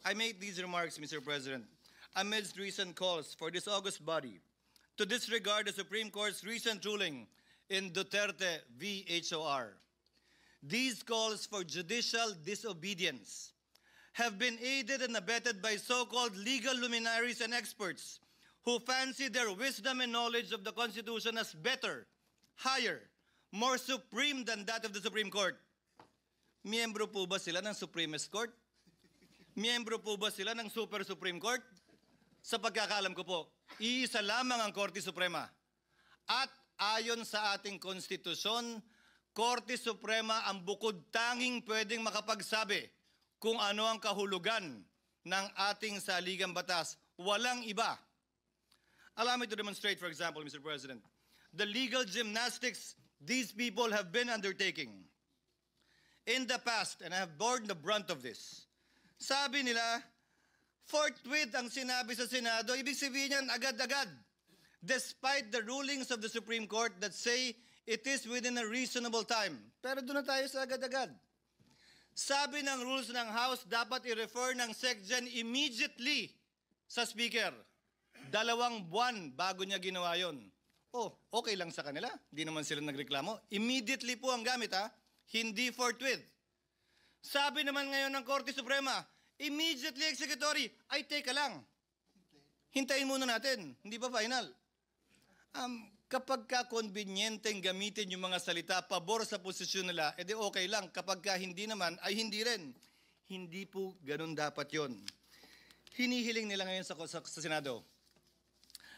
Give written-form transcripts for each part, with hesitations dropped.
I make these remarks, Mr. President, amidst recent calls for this august body to disregard the Supreme Court's recent ruling in Duterte v. HOR. These calls for judicial disobedience have been aided and abetted by so-called legal luminaries and experts who fancy their wisdom and knowledge of the Constitution as better, higher, more supreme than that of the Supreme Court. Miyembro po ba sila ng Supremist Court? Miyembro po ba sila ng Super Supreme Court? Sa pagkakaalam ko po, iisa lamang ang Korte Suprema. At ayon sa ating konstitusyon, Korte Suprema ang bukod tanging pwedeng makapagsabi kung ano ang kahulugan ng ating saligang batas. Walang iba. Allow me to demonstrate, for example, Mr. President, the legal gymnastics these people have been undertaking. In the past, and I have borne the brunt of this, sabi nila, forthwith ang sinabi sa Senado, ibig sabihin yan agad-agad, despite the rulings of the Supreme Court that say it is within a reasonable time. Pero doon na tayo sa agad-agad. Sabi ng rules ng House, dapat i-refer ng SecGen immediately sa Speaker. 2 buwan bago niya ginawa yun. Oh, okay lang sa kanila. Hindi naman sila nagreklamo. Immediately po ang gamit, ha? Hindi forthwith. Sabi naman ngayon ng Korte Suprema, immediately executory. Ay, teka lang. Hintayin muna natin. Hindi pa final. Kapag ka convenienteng gamitin yung mga salita pabor sa posisyon nila, edi okay lang. Kapag ka hindi naman, ay hindi rin. Hindi po ganun dapat yon. Hinihiling nila ngayon sa Senado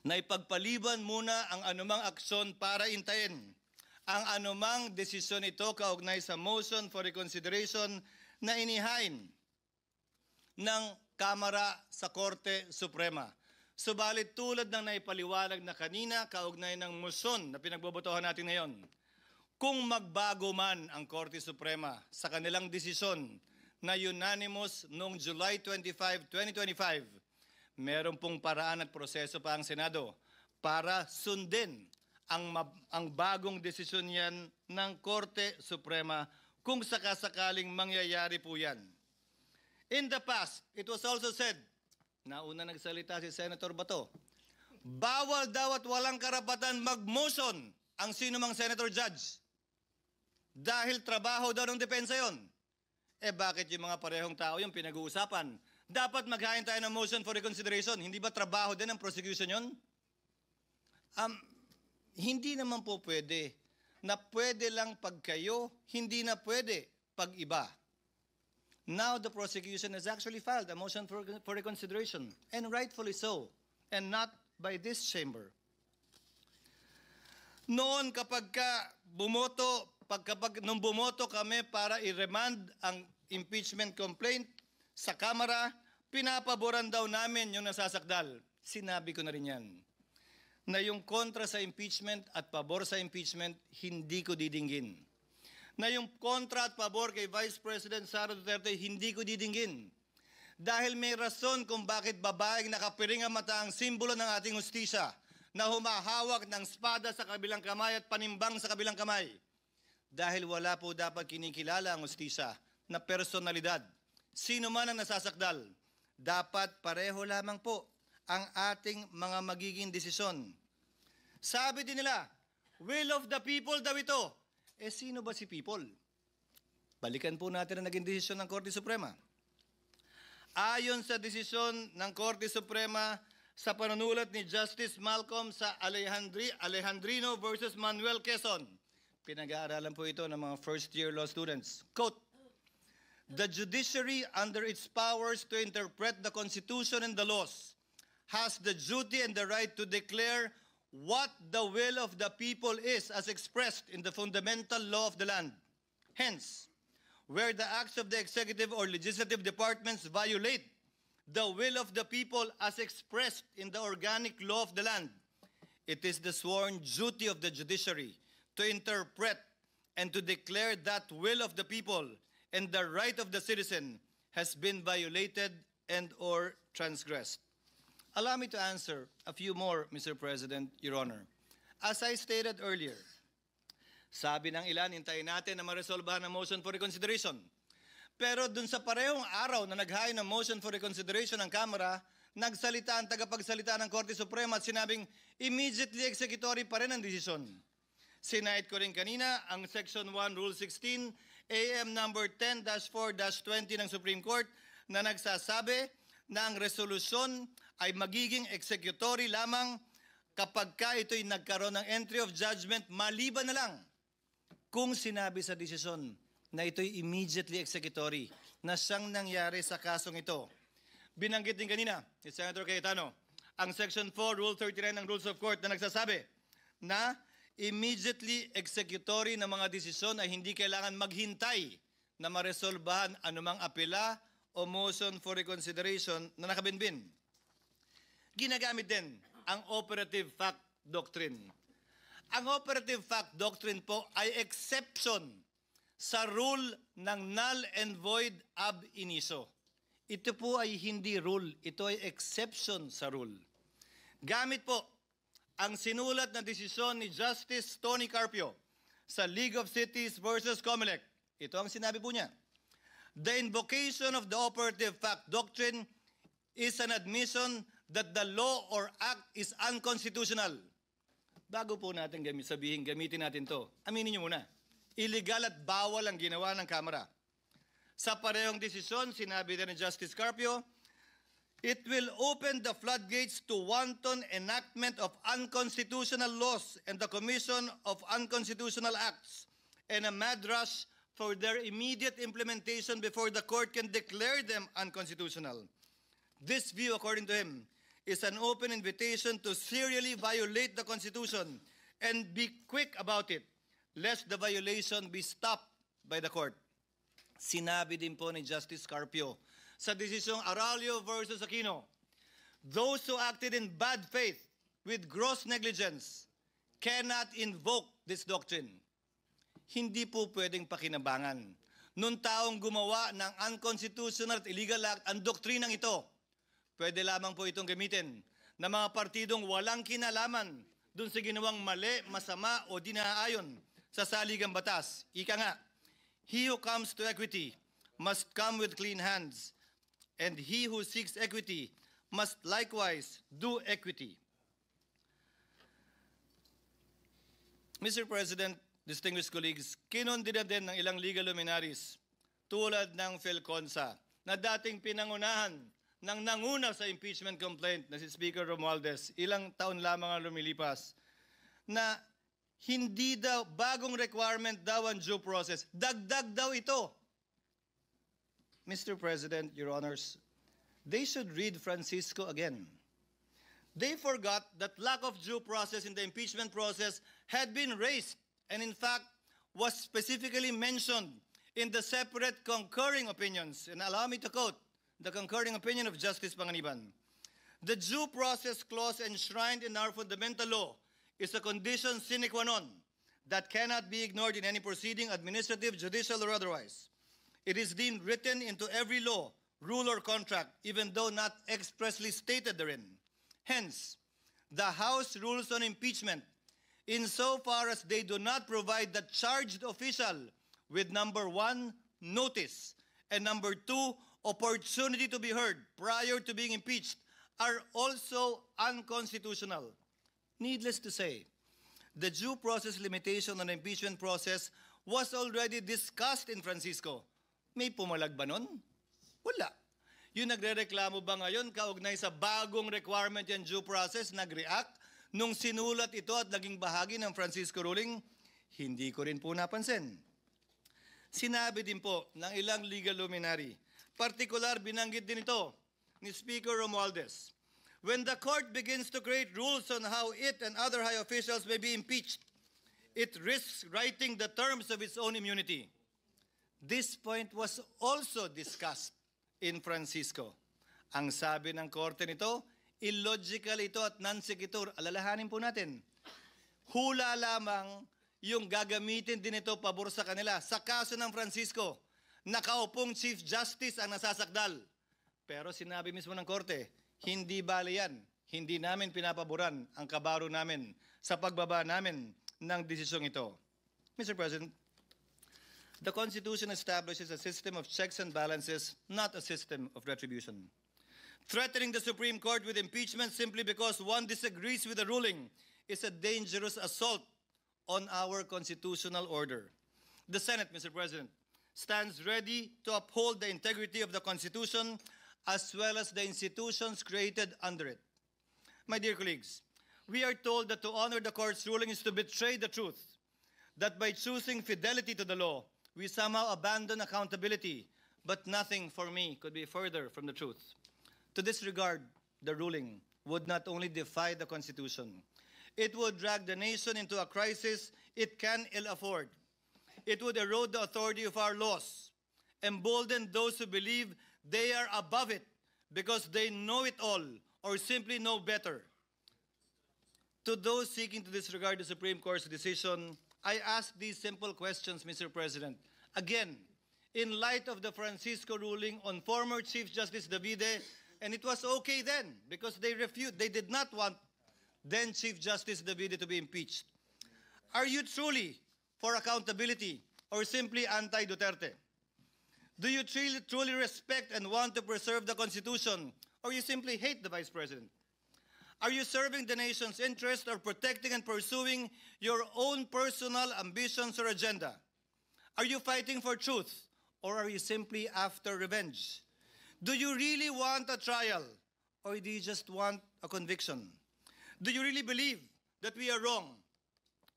na ipagpaliban muna ang anumang aksyon para intayin ang anumang desisyon ito kaugnay sa motion for reconsideration na inihain ng Kamara sa Korte Suprema. Subalit tulad ng naipaliwanag na kanina, kaugnay ng motion na pinagbobotohan natin ngayon, kung magbago man ang Korte Suprema sa kanilang desisyon na unanimous noong July 25, 2025, meron pong paraan at proseso pa ang Senado para sundin ang bagong desisyon yan ng Korte Suprema kung sakasakaling mangyayari po yan. In the past, it was also said, nauna nagsalita si Senator Bato, bawal daw at walang karapatan mag-motion ang sinumang Senator Judge. Dahil trabaho daw ng depensa yon. Eh bakit yung mga parehong tao yung pinag-uusapan? Dapat maghain tayo ng motion for reconsideration. Hindi ba trabaho din ng prosecution yon? Hindi naman po pwede na pwede lang pag kayo, hindi na pwede pag iba. Now the prosecution has actually filed a motion for reconsideration, and rightfully so, and not by this chamber. Noon kapag nung bumoto kami para i-remand ang impeachment complaint sa Kamara, pinapaboran daw namin yung nasasakdal. Sinabi ko na rin yan, na yung kontra sa impeachment at pabor sa impeachment, hindi ko didinggin. Na yung kontra at pabor kay Vice President Sara Duterte, hindi ko didinggin. Dahil may rason kung bakit babaeng nakapiring ang mata ang simbolo ng ating hustisya na humahawak ng espada sa kabilang kamay at panimbang sa kabilang kamay. Dahil wala po dapat kinikilala ang hustisya na personalidad. Sino man ang nasasakdal, dapat pareho lamang po ang ating mga magiging desisyon. Sabi din nila, will of the people daw ito. Eh sino ba si people? Balikan po natin ang naging desisyon ng Korte Suprema. Ayon sa desisyon ng Korte Suprema sa panunulat ni Justice Malcolm sa Alejandrino versus Manuel Quezon, pinag-aaralan po ito ng mga first-year law students. Quote, the judiciary under its powers to interpret the Constitution and the laws has the duty and the right to declare what the will of the people is as expressed in the fundamental law of the land. Hence, where the acts of the executive or legislative departments violate the will of the people as expressed in the organic law of the land, it is the sworn duty of the judiciary to interpret and to declare that will of the people and the right of the citizen has been violated and or transgressed. Allow me to answer a few more, Mr. President, Your Honor. As I stated earlier, sabi ng ilan, hintayin natin na maresolbahan ang motion for reconsideration. Pero dun sa parehong araw na naghain ng motion for reconsideration ng Kamara, nagsalita ang tagapagsalita ng Korte Suprema at sinabing immediately executory pa rin ang desisyon. Sinahit ko rin kanina ang Section 1, Rule 16, AM number 10-4-20 ng Supreme Court na nagsasabi na ang resolusyon ay magiging executory lamang kapag ka ito'y nagkaroon ng entry of judgment maliban na lang kung sinabi sa desisyon na ito'y immediately executory na siyang nangyari sa kasong ito. Binanggit din kanina ni Senator Cayetano ang Section 4, Rule 39 ng Rules of Court na nagsasabi na immediately executory ng mga desisyon ay hindi kailangan maghintay na maresolbahan anumang apela o motion for reconsideration na nakabinbin. Ginagamit din ang operative fact doctrine. Ang operative fact doctrine po ay exception sa rule ng null and void ab initio. Ito po ay hindi rule, ito ay exception sa rule. Gamit po ang sinulat na desisyon ni Justice Tony Carpio sa League of Cities versus Comelec. Ito ang sinabi po niya. The invocation of the operative fact doctrine is an admission that the law or act is unconstitutional. Bago po natin gamitin natin to, aminin niyo muna. Illegal at bawal ang ginawa ng Kamara. Sa parehong desisyon, sinabi din ni Justice Carpio, it will open the floodgates to wanton enactment of unconstitutional laws and the commission of unconstitutional acts and a mad rush for their immediate implementation before the court can declare them unconstitutional. This view, according to him, is an open invitation to serially violate the Constitution and be quick about it, lest the violation be stopped by the court. Sinabi din po ni Justice Carpio sa desisyong Aralio versus Aquino, those who acted in bad faith with gross negligence cannot invoke this doctrine. Hindi po pwedeng pakinabangan nung taong gumawa ng unconstitutional at illegal act ang doktrinang ito. Pwede lamang po itong gamitin ng mga partidong walang kinalaman dun sa ginawang mali, masama o di naaayon sa saligang batas. Ika nga, he who comes to equity must come with clean hands, and he who seeks equity must likewise do equity. Mr. President, distinguished colleagues, kinondena din ng ilang legal luminaries tulad ng Felconsa na dating pinangunahan ng nanguna sa impeachment complaint na si Speaker Romualdez, ilang taon lamang ang lumilipas, na hindi daw, bagong requirement daw ang due process. Dagdag daw ito. Mr. President, Your Honors, they should read Francisco again. They forgot that lack of due process in the impeachment process had been raised and in fact was specifically mentioned in the separate concurring opinions. And allow me to quote the concurring opinion of Justice Panganiban. The due process clause enshrined in our fundamental law is a condition sine qua non that cannot be ignored in any proceeding, administrative, judicial, or otherwise. It is deemed written into every law, rule, or contract, even though not expressly stated therein. Hence, the House rules on impeachment, insofar as they do not provide the charged official with number 1, notice, and number 2, opportunity to be heard prior to being impeached, are also unconstitutional. Needless to say, the due process limitation on the impeachment process was already discussed in Francisco. May pumalag ba nun? Wala. Yung nagre-reklamo ba ngayon kaugnay sa bagong requirement yung due process, nag-react nung sinulat ito at naging bahagi ng Francisco ruling? Hindi ko rin po napansin. Sinabi din po ng ilang legal luminary, partikular binanggit din ito ni Speaker Romualdez. When the court begins to create rules on how it and other high officials may be impeached, it risks writing the terms of its own immunity. This point was also discussed in Francisco. Ang sabi ng korte nito, illogical ito at non-sequitur. Alalahanin po natin. Hula lamang yung gagamitin din ito pabor sa kanila. Sa kaso ng Francisco, nakaupong Chief Justice ang nasasakdal. Pero sinabi mismo ng korte, hindi bali yan. Hindi namin pinapaboran ang kabaro namin sa pagbaba namin ng desisyong ito. Mr. President, The Constitution establishes a system of checks and balances, not a system of retribution. Threatening the Supreme Court with impeachment simply because one disagrees with the ruling is a dangerous assault on our constitutional order. The Senate, Mr. President, stands ready to uphold the integrity of the Constitution as well as the institutions created under it. My dear colleagues, we are told that to honor the court's ruling is to betray the truth, that by choosing fidelity to the law, we somehow abandon accountability, but nothing for me could be further from the truth. To this regard, the ruling would not only defy the Constitution, it would drag the nation into a crisis it can ill afford. It would erode the authority of our laws, embolden those who believe they are above it because they know it all or simply know better. To those seeking to disregard the Supreme Court's decision, I ask these simple questions, Mr. President. Again, in light of the Francisco ruling on former Chief Justice Davide, and it was okay then because they did not want then Chief Justice Davide to be impeached. Are you truly for accountability or simply anti-Duterte? Do you truly respect and want to preserve the Constitution or you simply hate the Vice President? Are you serving the nation's interest or protecting and pursuing your own personal ambitions or agenda? Are you fighting for truth or are you simply after revenge? Do you really want a trial or do you just want a conviction? Do you really believe that we are wrong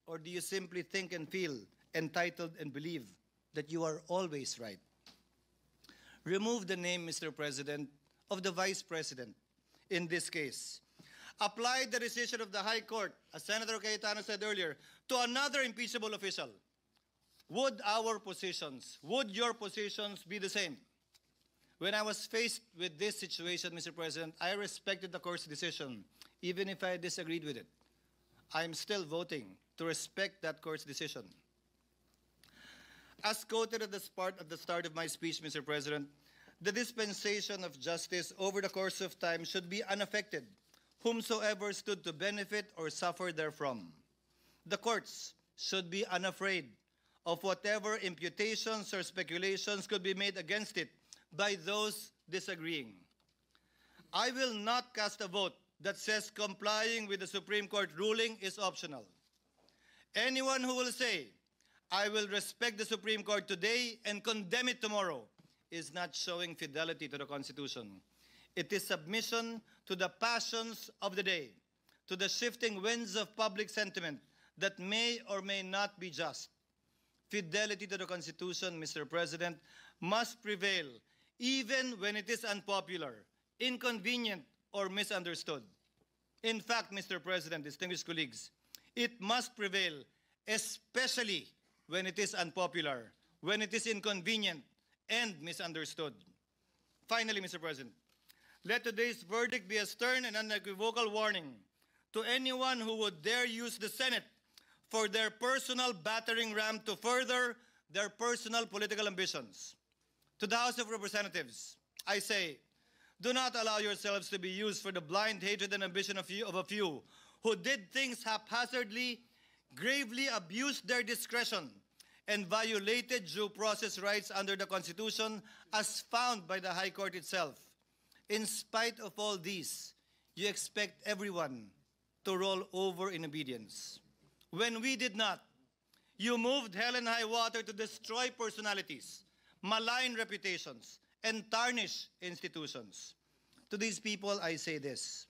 or do you simply think and feel entitled and believe that you are always right? Remove the name, Mr. President, of the Vice President in this case. Apply the decision of the High Court, as Senator Cayetano said earlier, to another impeachable official. Would our positions, would your positions be the same? When I was faced with this situation, Mr. President, I respected the court's decision, even if I disagreed with it. I'm still voting to respect that court's decision. As quoted at the start of my speech, Mr. President, the dispensation of justice over the course of time should be unaffected, whomsoever stood to benefit or suffer therefrom. The courts should be unafraid of whatever imputations or speculations could be made against it by those disagreeing. I will not cast a vote that says complying with the Supreme Court ruling is optional. Anyone who will say, I will respect the Supreme Court today and condemn it tomorrow, is not showing fidelity to the Constitution. It is submission to the passions of the day, to the shifting winds of public sentiment that may or may not be just. Fidelity to the Constitution, Mr. President, must prevail even when it is unpopular, inconvenient, or misunderstood. In fact, Mr. President, distinguished colleagues, it must prevail especially when it is unpopular, when it is inconvenient, and misunderstood. Finally, Mr. President, let today's verdict be a stern and unequivocal warning to anyone who would dare use the Senate for their personal battering ram to further their personal political ambitions. To the House of Representatives, I say, do not allow yourselves to be used for the blind hatred and ambition of a few who did things haphazardly, gravely abused their discretion, and violated due process rights under the Constitution as found by the High Court itself. In spite of all these, you expect everyone to roll over in obedience. When we did not, you moved hell and high water to destroy personalities, malign reputations, and tarnish institutions. To these people, I say this: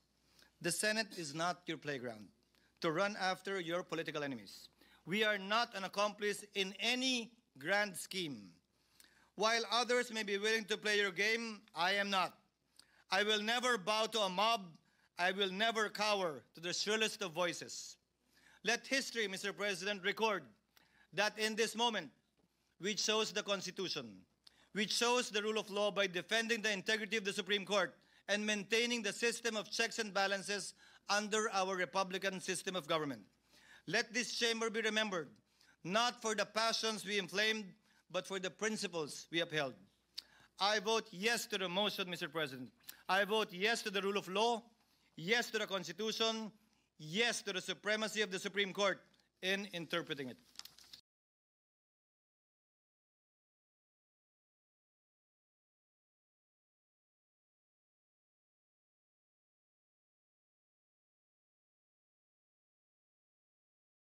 the Senate is not your playground to run after your political enemies. We are not an accomplice in any grand scheme. While others may be willing to play your game, I am not. I will never bow to a mob. I will never cower to the shrillest of voices. Let history, Mr. President, record that in this moment, we chose the Constitution. We chose the rule of law by defending the integrity of the Supreme Court and maintaining the system of checks and balances under our Republican system of government. Let this chamber be remembered, not for the passions we inflamed, but for the principles we upheld. I vote yes to the motion, Mr. President. I vote yes to the rule of law, yes to the Constitution, yes to the supremacy of the Supreme Court in interpreting it.